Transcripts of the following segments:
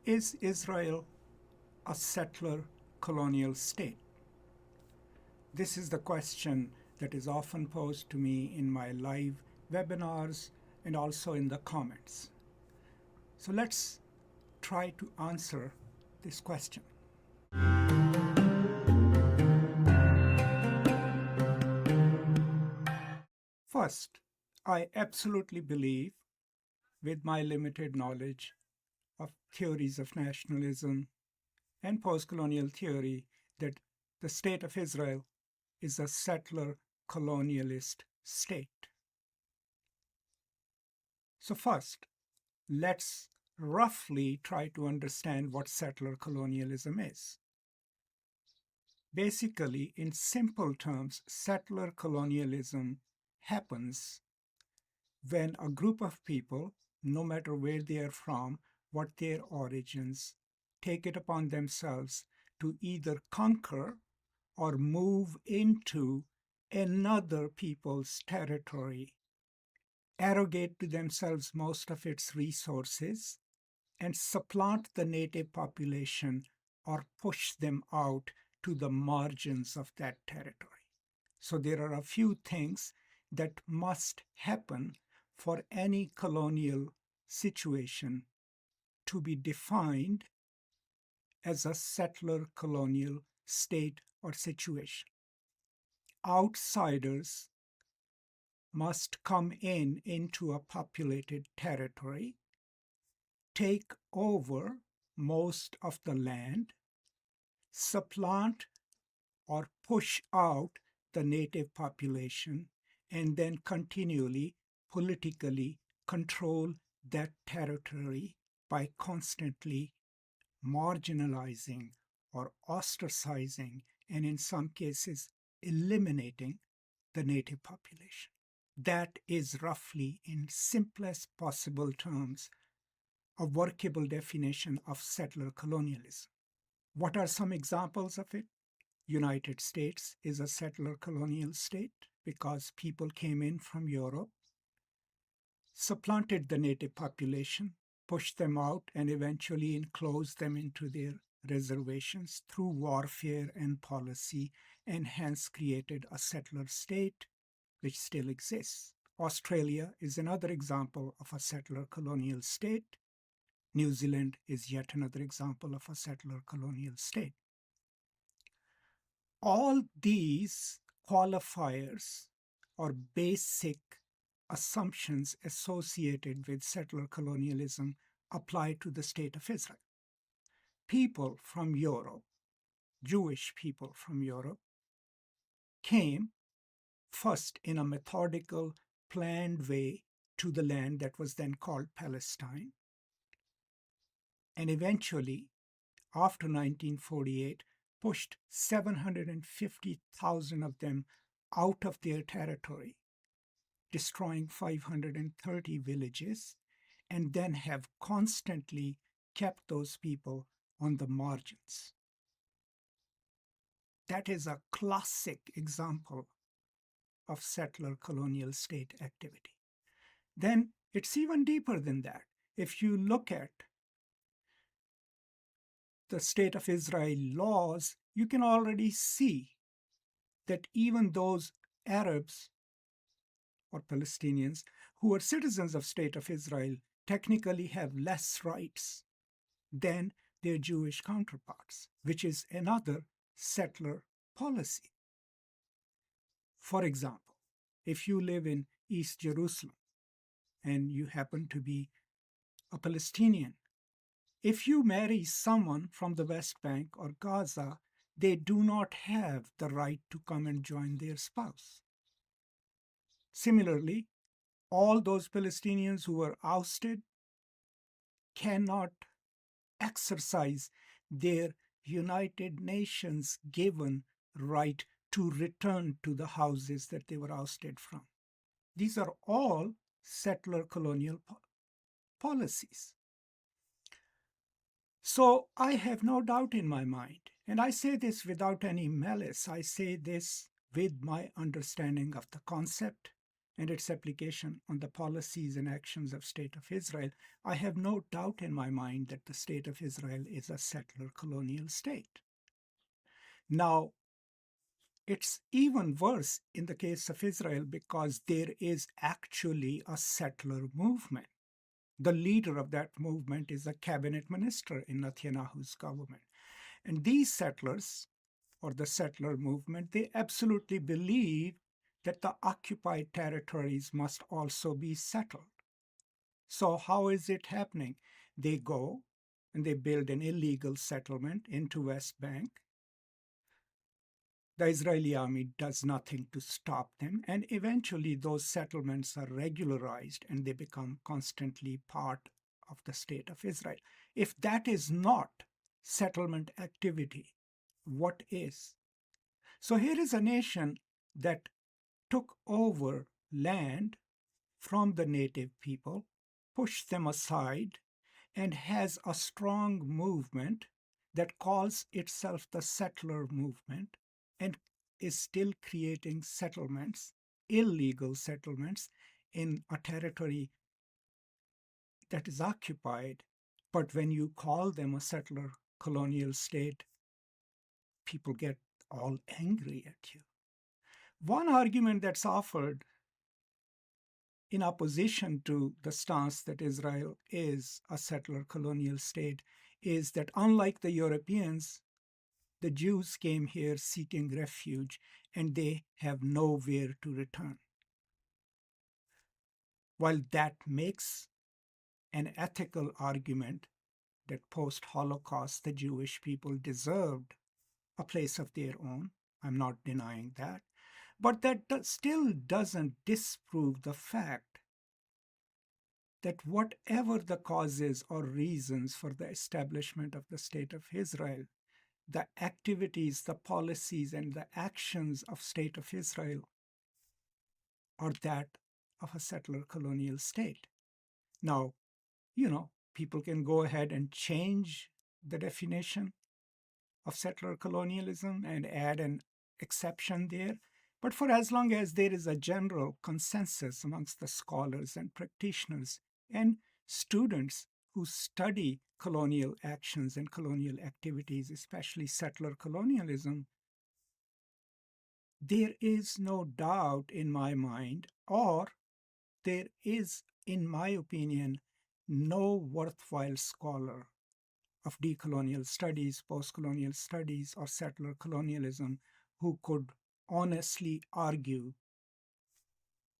Is Israel a settler colonial state? This is the question that is often posed to me in my live webinars and also in the comments. So let's try to answer this question. First, I absolutely believe, with my limited knowledge of theories of nationalism and post-colonial theory, that the state of Israel is a settler colonialist state. So first, let's roughly try to understand what settler colonialism is. Basically, in simple terms, settler colonialism happens when a group of people, no matter where they are from, what their origins, take it upon themselves to either conquer or move into another people's territory, arrogate to themselves most of its resources, and supplant the native population or push them out to the margins of that territory. So there are a few things that must happen for any colonial situation to be defined as a settler colonial state or situation. Outsiders must come into a populated territory, take over most of the land, supplant or push out the native population, and then continually politically control that territory by constantly marginalizing or ostracizing, and in some cases eliminating the native population. That is roughly, in simplest possible terms, a workable definition of settler colonialism. What are some examples of it? United States is a settler colonial state because people came in from Europe, supplanted the native population, pushed them out, and eventually enclosed them into their reservations through warfare and policy, and hence created a settler state which still exists. Australia is another example of a settler colonial state. New Zealand is yet another example of a settler colonial state. All these qualifiers or basic assumptions associated with settler colonialism apply to the state of Israel. People from Europe, Jewish people from Europe, came first in a methodical, planned way to the land that was then called Palestine, and eventually, after 1948, pushed 750,000 of them out of their territory, destroying 530 villages, and then have constantly kept those people on the margins. That is a classic example of settler colonial state activity. Then it's even deeper than that. If you look at the State of Israel laws, you can already see that even those Arabs or Palestinians who are citizens of State of Israel technically have less rights than their Jewish counterparts, which is another settler policy. For example, if you live in East Jerusalem and you happen to be a Palestinian, if you marry someone from the West Bank or Gaza, they do not have the right to come and join their spouse. Similarly, all those Palestinians who were ousted cannot exercise their United Nations given right to return to the houses that they were ousted from. These are all settler colonial policies. So I have no doubt in my mind, and I say this without any malice, I say this with my understanding of the concept and its application on the policies and actions of State of Israel, I have no doubt in my mind that the State of Israel is a settler colonial state. Now, it's even worse in the case of Israel because there is actually a settler movement. The leader of that movement is a cabinet minister in Netanyahu's government. And these settlers, or the settler movement, they absolutely believe that the occupied territories must also be settled. So how is it happening? They go and they build an illegal settlement into West Bank. The Israeli army does nothing to stop them, and eventually those settlements are regularized and they become constantly part of the State of Israel. If that is not settlement activity, what is? So here is a nation that took over land from the native people, pushed them aside, and has a strong movement that calls itself the settler movement and is still creating settlements, illegal settlements, in a territory that is occupied. But when you call them a settler colonial state, people get all angry at you. One argument that's offered in opposition to the stance that Israel is a settler colonial state is that unlike the Europeans, the Jews came here seeking refuge and they have nowhere to return. While that makes an ethical argument that post-Holocaust the Jewish people deserved a place of their own, I'm not denying that, but that still doesn't disprove the fact that whatever the causes or reasons for the establishment of the State of Israel, the activities, the policies, and the actions of State of Israel are that of a settler colonial state. Now, people can go ahead and change the definition of settler colonialism and add an exception there. But for as long as there is a general consensus amongst the scholars and practitioners and students who study colonial actions and colonial activities, especially settler colonialism, there is no doubt in my mind, or there is, in my opinion, no worthwhile scholar of decolonial studies, post-colonial studies, or settler colonialism who could honestly argue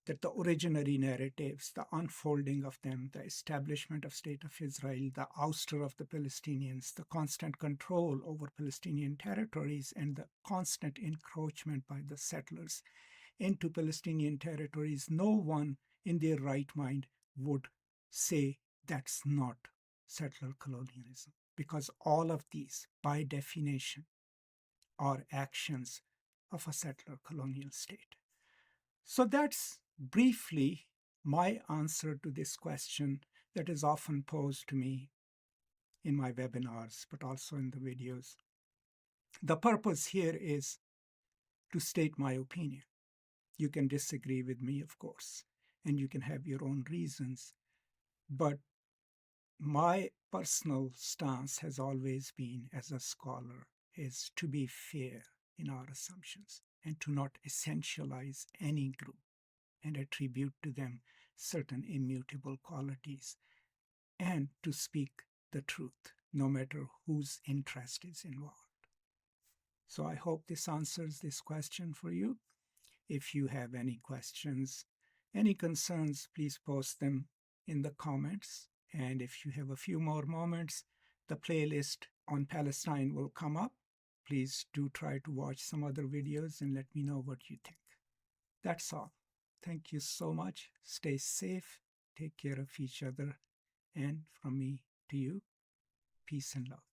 that the originary narratives, the unfolding of them, the establishment of State of Israel, the ouster of the Palestinians, the constant control over Palestinian territories, and the constant encroachment by the settlers into Palestinian territories, no one in their right mind would say that's not settler colonialism, because all of these, by definition, are actions of a settler colonial state. So that's briefly my answer to this question that is often posed to me in my webinars, but also in the videos. The purpose here is to state my opinion. You can disagree with me, of course, and you can have your own reasons, but my personal stance has always been, as a scholar, is to be fair in our assumptions and to not essentialize any group and attribute to them certain immutable qualities, and to speak the truth, no matter whose interest is involved. So I hope this answers this question for you. If you have any questions, any concerns, please post them in the comments. And if you have a few more moments, the playlist on Palestine will come up. Please do try to watch some other videos and let me know what you think. That's all. Thank you so much. Stay safe. Take care of each other. And from me to you, peace and love.